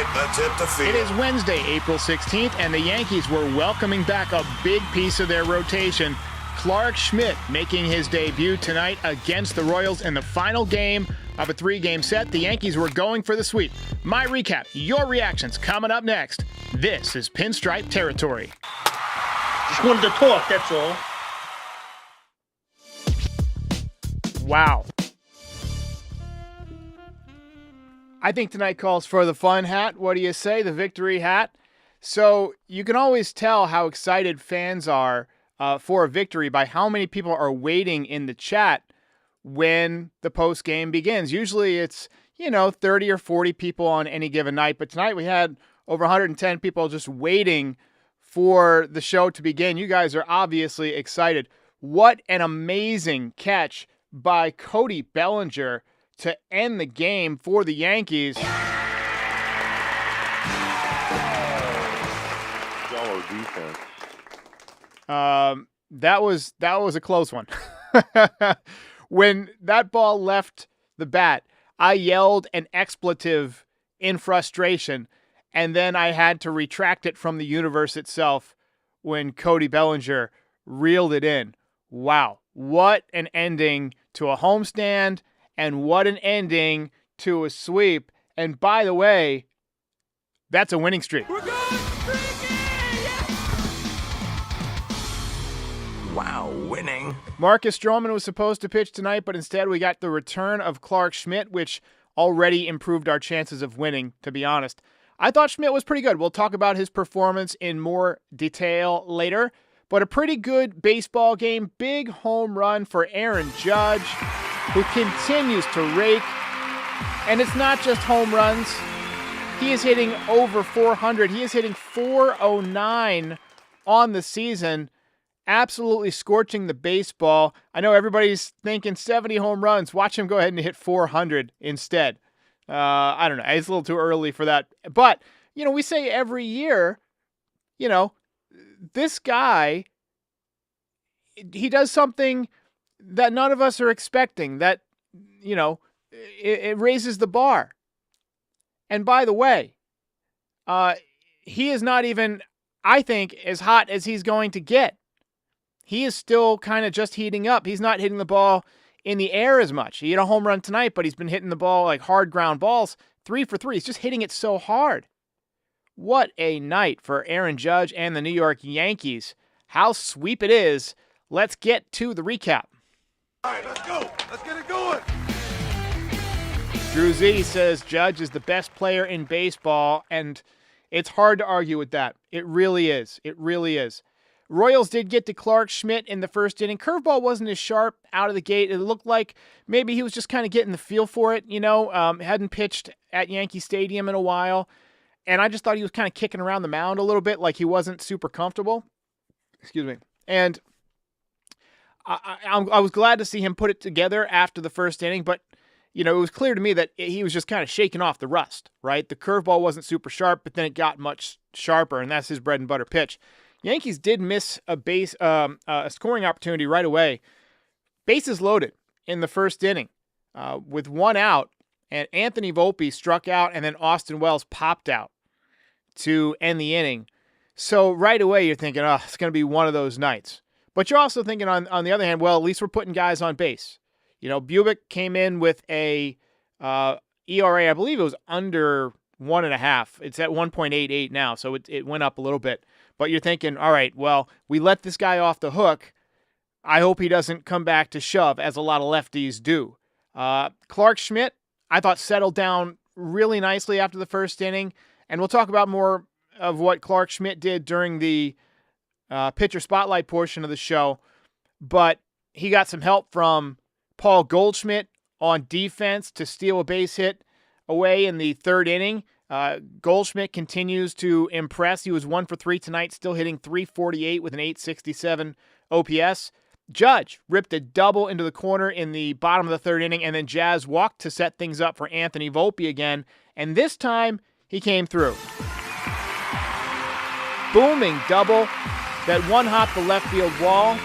right, let's hit the field. It is Wednesday, April 16th, and the Yankees were welcoming back a big piece of their rotation. Clark Schmidt making his debut tonight against the Royals in the final game of a 3-game set. The Yankees were going for the sweep. My recap, your reactions coming up next. This is Pinstripe Territory. Just wanted to talk, that's all. Wow. I think tonight calls for the fun hat. What do you say? The victory hat. So you can always tell how excited fans are for a victory by how many people are waiting in the chat when the post game begins. Usually it's, 30 or 40 people on any given night. But tonight we had over 110 people just waiting for the show to begin. You guys are obviously excited. What an amazing catch by Cody Bellinger to end the game for the Yankees. Yellow defense. That was a close one. When that ball left the bat, I yelled an expletive in frustration, and then I had to retract it from the universe itself when Cody Bellinger reeled it in. Wow, what an ending to a homestand, and what an ending to a sweep. And by the way, that's a winning streak. We're going streaky! Wow, winning. Marcus Stroman was supposed to pitch tonight, but instead we got the return of Clark Schmidt, which already improved our chances of winning, to be honest. I thought Schmidt was pretty good. We'll talk about his performance in more detail later, but a pretty good baseball game. Big home run for Aaron Judge, who continues to rake. And it's not just home runs. He is hitting over 400. He is hitting 409 on the season. Absolutely scorching the baseball. I know everybody's thinking 70 home runs. Watch him go ahead and hit 400 instead. I don't know. It's a little too early for that. But, we say every year, this guy, he does something that none of us are expecting, that, it raises the bar. And by the way, he is not even, I think, as hot as he's going to get. He is still kind of just heating up. He's not hitting the ball in the air as much. He hit a home run tonight, but he's been hitting the ball like hard ground balls, 3 for 3. He's just hitting it so hard. What a night for Aaron Judge and the New York Yankees. How sweep it is. Let's get to the recap. All right, let's go. Let's get it going. Drew Z says Judge is the best player in baseball, and it's hard to argue with that. It really is. It really is. Royals did get to Clark Schmidt in the first inning. Curveball wasn't as sharp out of the gate. It looked like maybe he was just kind of getting the feel for it, hadn't pitched at Yankee Stadium in a while. And I just thought he was kind of kicking around the mound a little bit, like he wasn't super comfortable. Excuse me. And I was glad to see him put it together after the first inning, but it was clear to me that he was just kind of shaking off the rust, right? The curveball wasn't super sharp, but then it got much sharper, and that's his bread and butter pitch. Yankees did miss a scoring opportunity right away. Bases loaded in the first inning with one out, and Anthony Volpe struck out, and then Austin Wells popped out to end the inning. So right away you're thinking, it's going to be one of those nights. But you're also thinking on the other hand, well, at least we're putting guys on base. Bubick came in with a ERA, I believe it was under 1.5. It's at 1.88 now, so it went up a little bit. But you're thinking, all right, well, we let this guy off the hook. I hope he doesn't come back to shove, as a lot of lefties do. Clark Schmidt, I thought, settled down really nicely after the first inning. And we'll talk about more of what Clark Schmidt did during the pitcher spotlight portion of the show. But he got some help from Paul Goldschmidt on defense to steal a base hit away in the third inning. Goldschmidt continues to impress. He was 1 for 3 tonight, still hitting .348 with an .867 OPS. Judge ripped a double into the corner in the bottom of the third inning, and then Jazz walked to set things up for Anthony Volpe again, and this time he came through. Booming double that one-hopped the left field wall.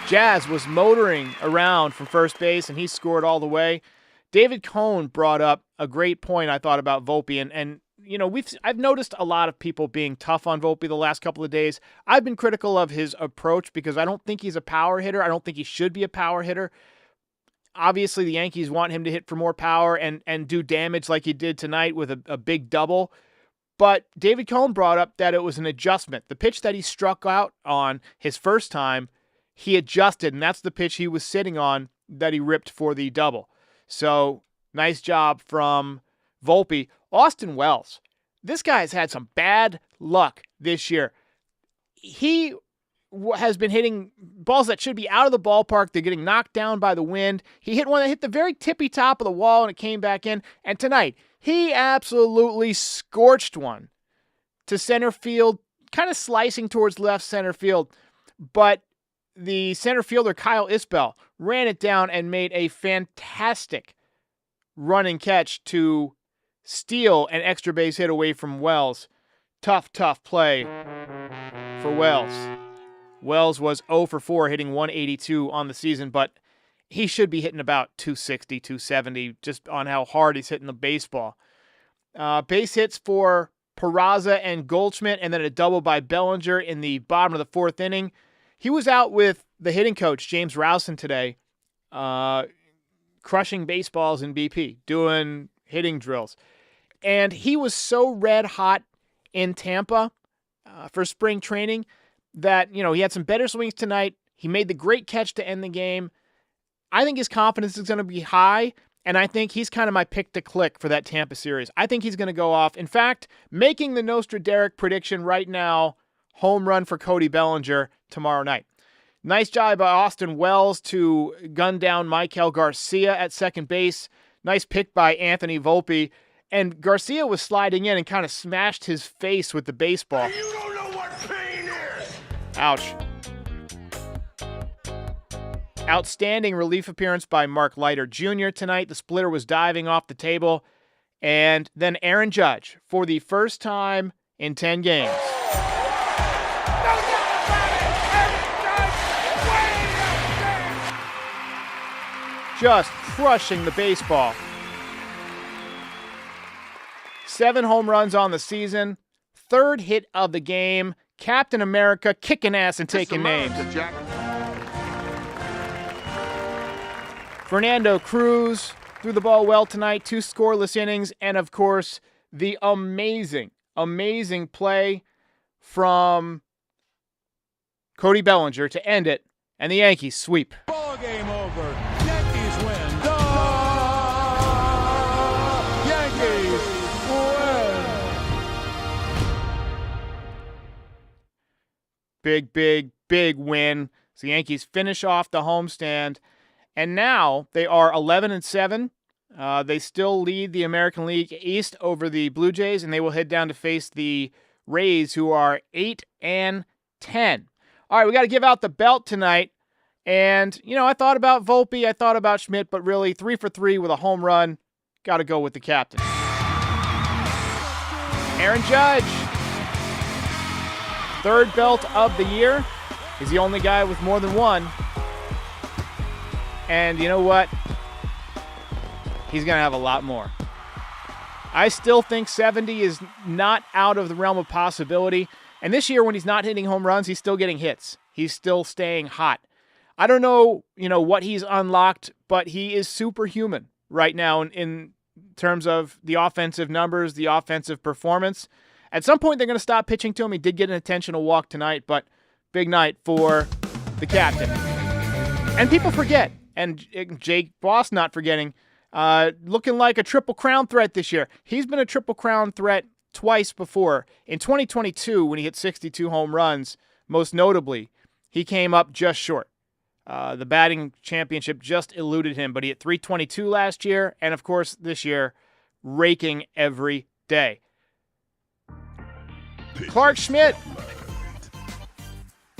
Jazz was motoring around from first base, and he scored all the way. David Cohn brought up a great point, I thought, about Volpe, and I've noticed a lot of people being tough on Volpe the last couple of days. I've been critical of his approach because I don't think he's a power hitter. I don't think he should be a power hitter. Obviously, the Yankees want him to hit for more power and do damage like he did tonight with a big double. But David Cohn brought up that it was an adjustment. The pitch that he struck out on his first time, he adjusted, and that's the pitch he was sitting on that he ripped for the double. So, nice job from Volpe. Austin Wells, this guy has had some bad luck this year. He has been hitting balls that should be out of the ballpark. They're getting knocked down by the wind. He hit one that hit the very tippy top of the wall, and it came back in. And tonight, he absolutely scorched one to center field, kind of slicing towards left center field. But the center fielder, Kyle Isbell, ran it down and made a fantastic running catch to steal an extra base hit away from Wells. Tough play for Wells. Wells was 0 for 4, hitting 182 on the season, but he should be hitting about 260, 270, just on how hard he's hitting the baseball. Base hits for Peraza and Goldschmidt, and then a double by Bellinger in the bottom of the fourth inning. He was out with the hitting coach, James Rowson, today, crushing baseballs in BP, doing hitting drills. And he was so red hot in Tampa for spring training that, he had some better swings tonight. He made the great catch to end the game. I think his confidence is going to be high, and I think he's kind of my pick to click for that Tampa series. I think he's going to go off. In fact, making the Nostradamus prediction right now, home run for Cody Bellinger tomorrow night. Nice job by Austin Wells to gun down Maikel Garcia at second base. Nice pick by Anthony Volpe. And Garcia was sliding in and kind of smashed his face with the baseball. You don't know what pain is! Ouch. Outstanding relief appearance by Mark Leiter Jr. tonight. The splitter was diving off the table. And then Aaron Judge for the first time in 10 games. Just crushing the baseball. 7 home runs on the season. 3rd hit of the game. Captain America kicking ass and taking names. Fernando Cruz threw the ball well tonight. 2 scoreless innings. And, of course, the amazing play from Cody Bellinger to end it. And the Yankees sweep. Ball game over. Yankees win. Yankees win. Big win. So the Yankees finish off the homestand. And now they are 11-7. They still lead the American League East over the Blue Jays, and they will head down to face the Rays, who are 8-10. All right, we got to give out the belt tonight. And, I thought about Volpe, I thought about Schmidt, but really 3 for 3 with a home run. Got to go with the captain. Aaron Judge. 3rd belt of the year. He's the only guy with more than one. And you know what? He's going to have a lot more. I still think 70 is not out of the realm of possibility. And this year, when he's not hitting home runs, he's still getting hits. He's still staying hot. I don't know, what he's unlocked, but he is superhuman right now in terms of the offensive numbers, the offensive performance. At some point, they're going to stop pitching to him. He did get an intentional walk tonight, but big night for the captain. And people forget, and Jake Boss not forgetting, looking like a Triple Crown threat this year. He's been a Triple Crown threat twice before. In 2022, when he hit 62 home runs, most notably, he came up just short. The batting championship just eluded him, but he hit 322 last year, and of course this year, raking every day. Clark Schmidt.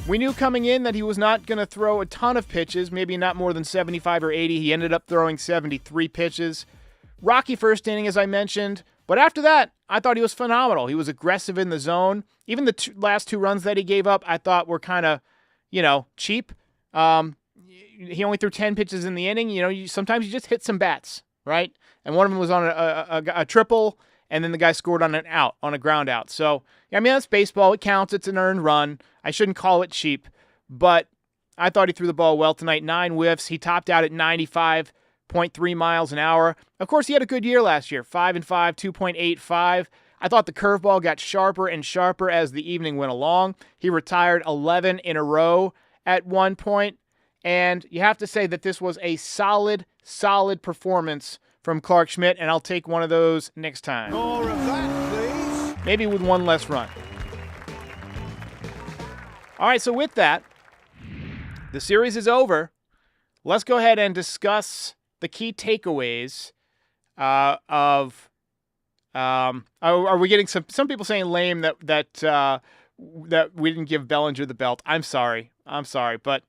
We knew coming in that he was not going to throw a ton of pitches, maybe not more than 75 or 80. He ended up throwing 73 pitches. Rocky first inning, as I mentioned, but after that, I thought he was phenomenal. He was aggressive in the zone. Even the last 2 runs that he gave up, I thought were kind of, cheap. He only threw 10 pitches in the inning. Sometimes you just hit some bats, right? And one of them was on a triple, and then the guy scored on a ground out. So, I mean, that's baseball. It counts. It's an earned run. I shouldn't call it cheap, but I thought he threw the ball well tonight. 9 whiffs. He topped out at 95.3 miles an hour. Of course, he had a good year last year. 5-5, 2.85. I thought the curveball got sharper and sharper as the evening went along. He retired 11 in a row at one point, and you have to say that this was a solid performance from Clark Schmidt, and I'll take one of those next time. More of that, please. Maybe with one less run. All right, so with that, the series is over. Let's go ahead and discuss the key takeaways of. Are we getting some people saying lame that we didn't give Bellinger the belt? I'm sorry, but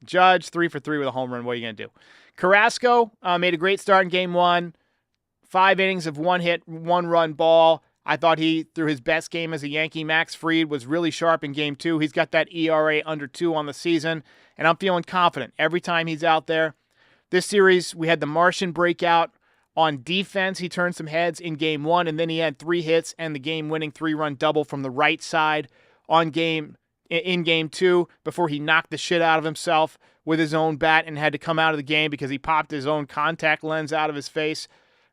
Judge 3 for 3 with a home run. What are you gonna do? Carrasco made a great start in Game 1. 5 innings of 1 hit, 1 run ball. I thought he threw his best game as a Yankee. Max Fried was really sharp in Game 2. He's got that ERA under 2 on the season, and I'm feeling confident every time he's out there. This series, we had the Martian breakout. On defense, he turned some heads in Game 1, and then he had 3 hits and the game-winning 3-run double from the right side in Game 2 before he knocked the shit out of himself with his own bat and had to come out of the game because he popped his own contact lens out of his face.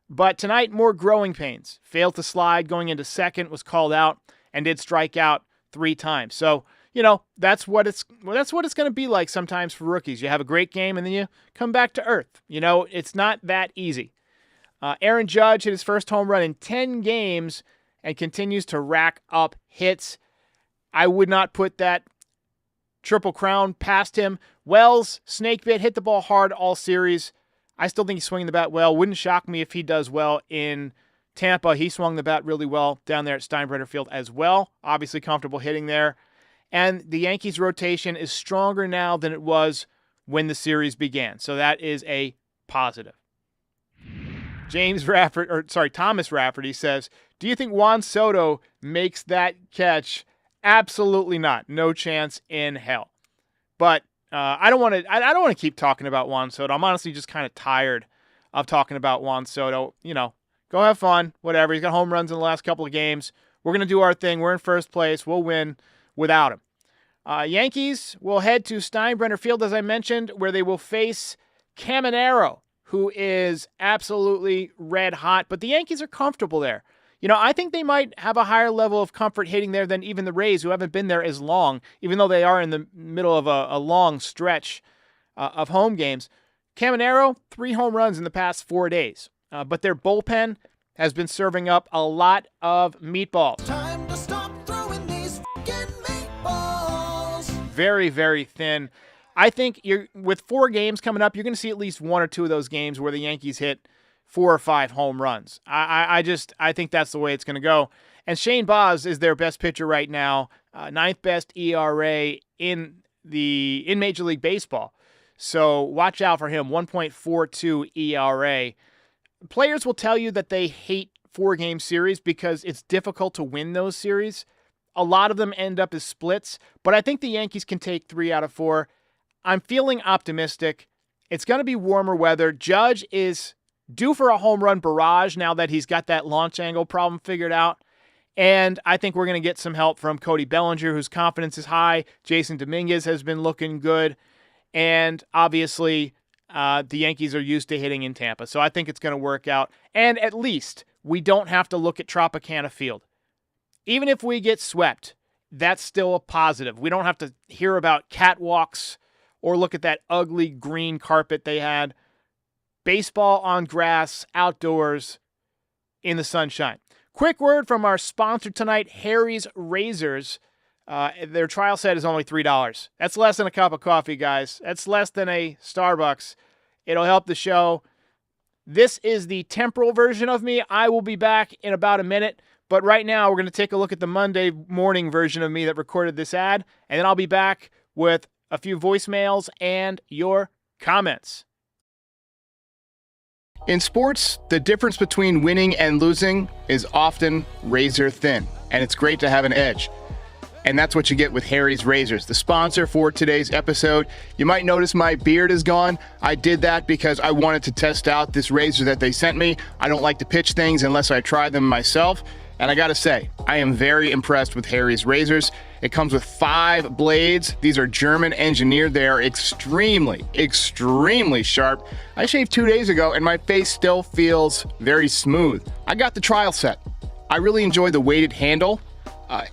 But tonight, more growing pains. Failed to slide going into second, was called out, and did strike out 3 times. So, that's what it's going to be like sometimes for rookies. You have a great game, and then you come back to earth. It's not that easy. Aaron Judge hit his first home run in 10 games and continues to rack up hits. I would not put that Triple Crown past him. Wells, snake bit, hit the ball hard all series. I still think he's swinging the bat well. Wouldn't shock me if he does well in Tampa. He swung the bat really well down there at Steinbrenner Field as well. Obviously comfortable hitting there. And the Yankees' rotation is stronger now than it was when the series began. So that is a positive. Thomas Rafferty says, do you think Juan Soto makes that catch? Absolutely not. No chance in hell. But I don't want to keep talking about Juan Soto. I'm honestly just kind of tired of talking about Juan Soto. Go have fun, whatever. He's got home runs in the last couple of games. We're going to do our thing. We're in first place. We'll win without him. Yankees will head to Steinbrenner Field, as I mentioned, where they will face Caminero, who is absolutely red hot, but the Yankees are comfortable there. I think they might have a higher level of comfort hitting there than even the Rays, who haven't been there as long, even though they are in the middle of a long stretch of home games. Caminero, 3 home runs in the past 4 days, but their bullpen has been serving up a lot of meatballs. Time to stop throwing these fucking meatballs. Very, very thin. I think with 4 games coming up, you're going to see at least 1 or 2 of those games where the Yankees hit 4 or 5 home runs. I think that's the way it's going to go. And Shane Baz is their best pitcher right now, 9th best ERA in Major League Baseball. So watch out for him, 1.42 ERA. Players will tell you that they hate 4-game series because it's difficult to win those series. A lot of them end up as splits, but I think the Yankees can take 3 out of 4. I'm feeling optimistic. It's going to be warmer weather. Judge is due for a home run barrage now that he's got that launch angle problem figured out. And I think we're going to get some help from Cody Bellinger, whose confidence is high. Jason Dominguez has been looking good. And obviously, the Yankees are used to hitting in Tampa. So I think it's going to work out. And at least we don't have to look at Tropicana Field. Even if we get swept, that's still a positive. We don't have to hear about catwalks or look at that ugly green carpet they had. Baseball on grass, outdoors, in the sunshine. Quick word from our sponsor tonight, Harry's Razors. Their trial set is only $3. That's less than a cup of coffee, guys. That's less than a Starbucks. It'll help the show. This is the temporal version of me. I will be back in about a minute. But right now, we're going to take a look at the Monday morning version of me that recorded this ad. And then I'll be back with a few voicemails and your comments. In sports, the difference between winning and losing is often razor thin, and it's great to have an edge. And that's what you get with Harry's Razors, the sponsor for today's episode. You might notice my beard is gone. I did that because I wanted to test out this razor that they sent me. I don't like to pitch things unless I try them myself. And I gotta say, I am very impressed with Harry's Razors. It comes with 5 blades. These are German engineered. They are extremely, extremely sharp. I shaved 2 days ago and my face still feels very smooth. I got the trial set. I really enjoy the weighted handle.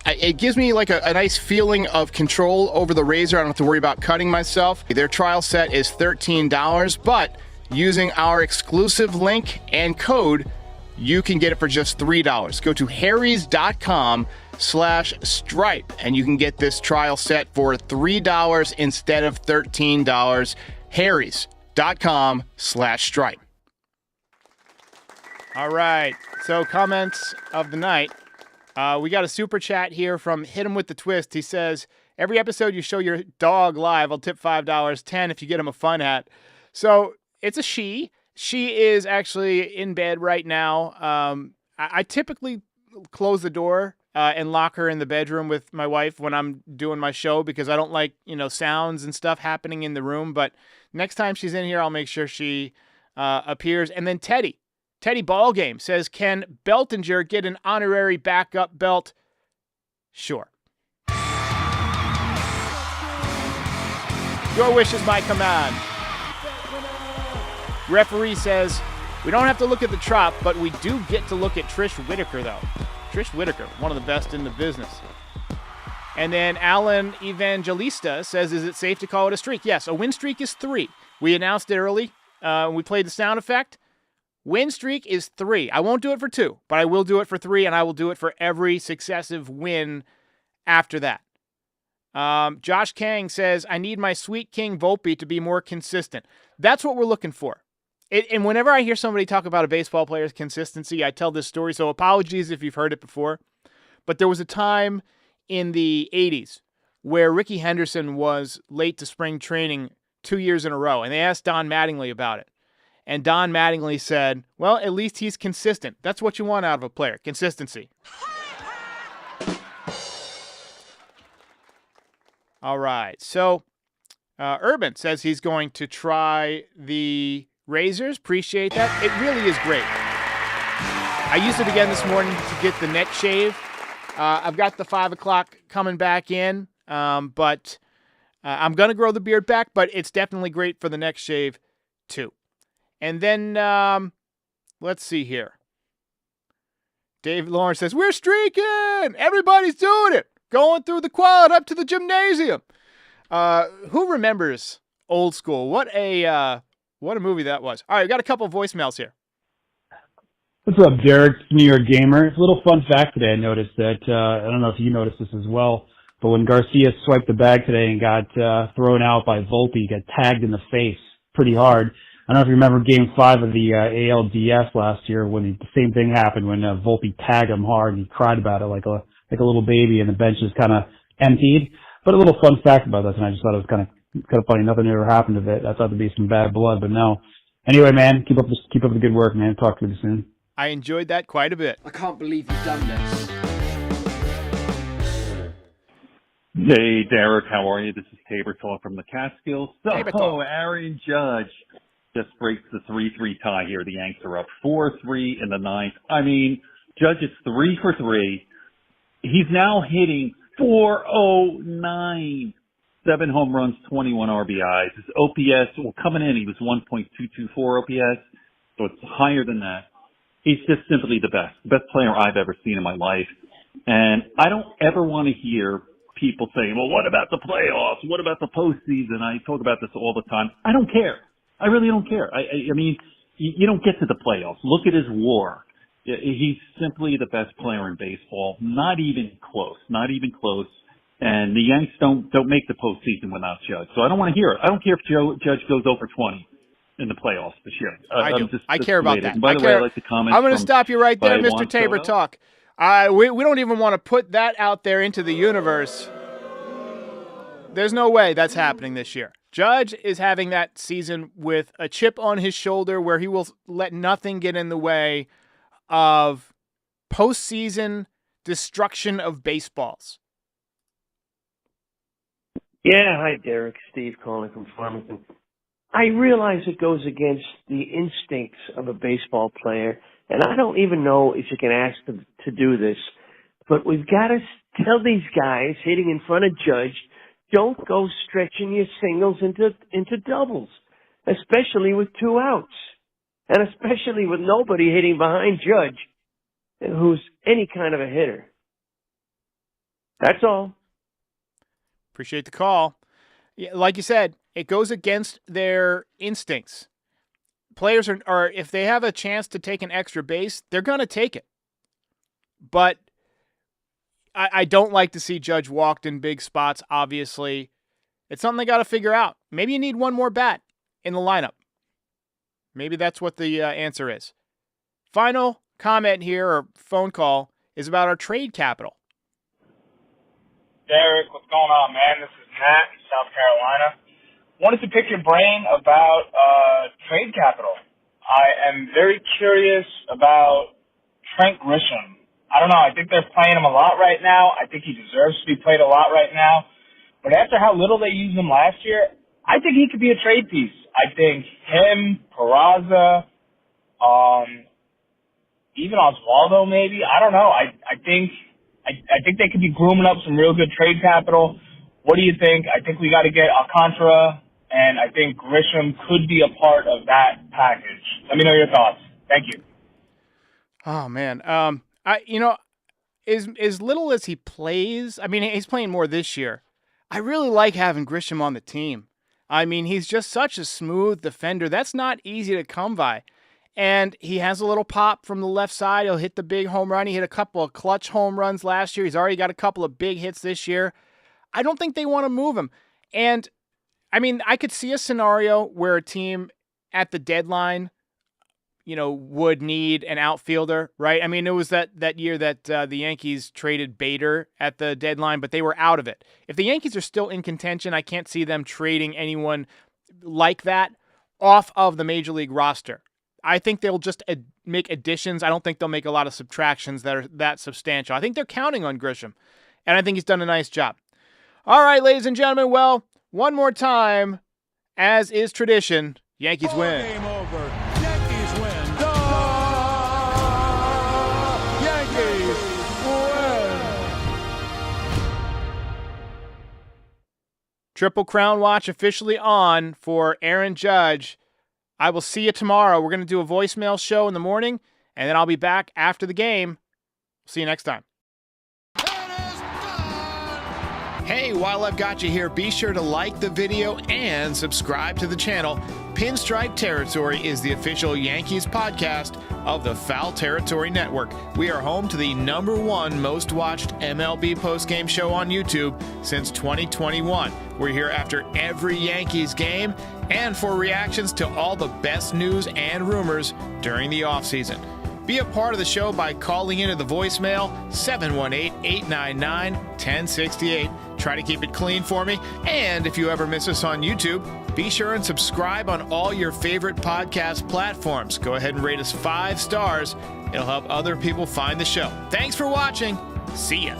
It gives me like a nice feeling of control over the razor. I don't have to worry about cutting myself. Their trial set is $13, but using our exclusive link and code, you can get it for just $3. Go to harrys.com/stripe and you can get this trial set for $3 instead of $13. harrys.com/stripe. All right, so comments of the night. We got a super chat here from Hit 'em with the Twist. He says, every episode you show your dog live, I'll tip $5, 10 if you get him a fun hat. So it's a she. She is actually in bed right now. I typically close the door and lock her in the bedroom with my wife when I'm doing my show because I don't like, sounds and stuff happening in the room. But next time she's in here, I'll make sure she appears. And then Teddy Ballgame says, can Beltinger get an honorary backup belt? Sure. Your wish is my command. Referee says, we don't have to look at the trop, but we do get to look at Trish Whitaker, though. Trish Whitaker, one of the best in the business. And then Alan Evangelista says, is it safe to call it a streak? Yes, a win streak is 3. We announced it early. We played the sound effect. Win streak is 3. I won't do it for 2, but I will do it for 3, and I will do it for every successive win after that. Josh Kang says, I need my sweet King Volpe to be more consistent. That's what we're looking for. And whenever I hear somebody talk about a baseball player's consistency, I tell this story, so apologies if you've heard it before. But there was a time in the 80s where Ricky Henderson was late to spring training 2 years in a row, and they asked Don Mattingly about it. And Don Mattingly said, well, at least he's consistent. That's what you want out of a player, consistency. All right, so Urban says he's going to try the razors. Appreciate that. It really is great. I used it again this morning to get the neck shave. I've got the 5 o'clock coming back in, but I'm going to grow the beard back, but it's definitely great for the neck shave too. And then, let's see here. Dave Lawrence says, we're streaking! Everybody's doing it! Going through the quad up to the gymnasium. Who remembers Old School? What a movie that was. All right, we got a couple of voicemails here. What's up, Derek, New York Gamer? It's a little fun fact today. I noticed that, I don't know if you noticed this as well, but when Garcia swiped the bag today and got thrown out by Volpe, he got tagged in the face pretty hard. I don't know if you remember Game 5 of the ALDS last year when the same thing happened when Volpe tagged him hard and he cried about it like a little baby and the bench is kind of emptied. But a little fun fact about this, and I just thought it was kind of funny. Nothing ever happened to it. I thought there'd be some bad blood, but no. Anyway, man, keep up the good work, man. Talk to you soon. I enjoyed that quite a bit. I can't believe you've done this. Hey, Derek, how are you? This is Tabor Talk from the Catskills. Tabor Talk. Aaron Judge just breaks the 3-3 tie here. The Yanks are up 4-3 in the ninth. I mean, Judge is 3 for 3. He's now hitting .409. 7 home runs, 21 RBIs. His OPS, coming in, he was 1.224 OPS, so it's higher than that. He's just simply the best player I've ever seen in my life. And I don't ever want to hear people saying, well, what about the playoffs? What about the postseason? I talk about this all the time. I don't care. I really don't care. I mean, you don't get to the playoffs. Look at his WAR. He's simply the best player in baseball. Not even close. Not even close. And the Yanks don't make the postseason without Judge. So I don't want to hear it. I don't care if Judge goes over 20 in the playoffs this year. I do. I care about that. And by the way, I like the comments. I'm going to stop you right there, Mr. Tabor Talk. We don't even want to put that out there into the universe. There's no way that's happening this year. Judge is having that season with a chip on his shoulder where he will let nothing get in the way of postseason destruction of baseballs. Yeah, hi, Derek. Steve calling from Farmington. I realize it goes against the instincts of a baseball player, and I don't even know if you can ask them to do this, but we've got to tell these guys hitting in front of Judge, don't go stretching your singles into doubles, especially with 2 outs, and especially with nobody hitting behind Judge, who's any kind of a hitter. That's all. Appreciate the call. Yeah, like you said, it goes against their instincts. Players are if they have a chance to take an extra base, they're going to take it. But I don't like to see Judge walked in big spots, obviously. It's something they got to figure out. Maybe you need one more bat in the lineup. Maybe that's what the answer is. Final comment here, or phone call, is about our trade capital. Derek, what's going on, man? This is Matt in South Carolina. Wanted to pick your brain about trade capital. I am very curious about Trent Grisham. I don't know. I think they're playing him a lot right now. I think he deserves to be played a lot right now. But after how little they used him last year, I think he could be a trade piece. I think him, Peraza, even Oswaldo maybe. I don't know. I think they could be grooming up some real good trade capital. What do you think? I think we got to get Alcantara, and I think Grisham could be a part of that package. Let me know your thoughts. Thank you. Oh man, as little as he plays, I mean, he's playing more this year. I really like having Grisham on the team. I mean, he's just such a smooth defender. That's not easy to come by. And he has a little pop from the left side. He'll hit the big home run. He hit a couple of clutch home runs last year. He's already got a couple of big hits this year. I don't think they want to move him. And, I mean, I could see a scenario where a team at the deadline, would need an outfielder, right? I mean, it was that year that the Yankees traded Bader at the deadline, but they were out of it. If the Yankees are still in contention, I can't see them trading anyone like that off of the Major League roster. I think they'll just make additions. I don't think they'll make a lot of subtractions that are that substantial. I think they're counting on Grisham, and I think he's done a nice job. All right, ladies and gentlemen, well, one more time, as is tradition, Yankees win. Game over. Yankees win. Yankees win. Triple Crown Watch officially on for Aaron Judge. I will see you tomorrow. We're going to do a voicemail show in the morning, and then I'll be back after the game. See you next time. Hey, while I've got you here, be sure to like the video and subscribe to the channel. Pinstripe Territory is the official Yankees podcast of the Foul Territory Network. We are home to the #1 most watched MLB postgame show on YouTube since 2021. We're here after every Yankees game and for reactions to all the best news and rumors during the offseason. Be a part of the show by calling into the voicemail 718-899-1068. Try to keep it clean for me. And if you ever miss us on YouTube, be sure and subscribe on all your favorite podcast platforms. Go ahead and rate us 5 stars. It'll help other people find the show. Thanks for watching. See ya.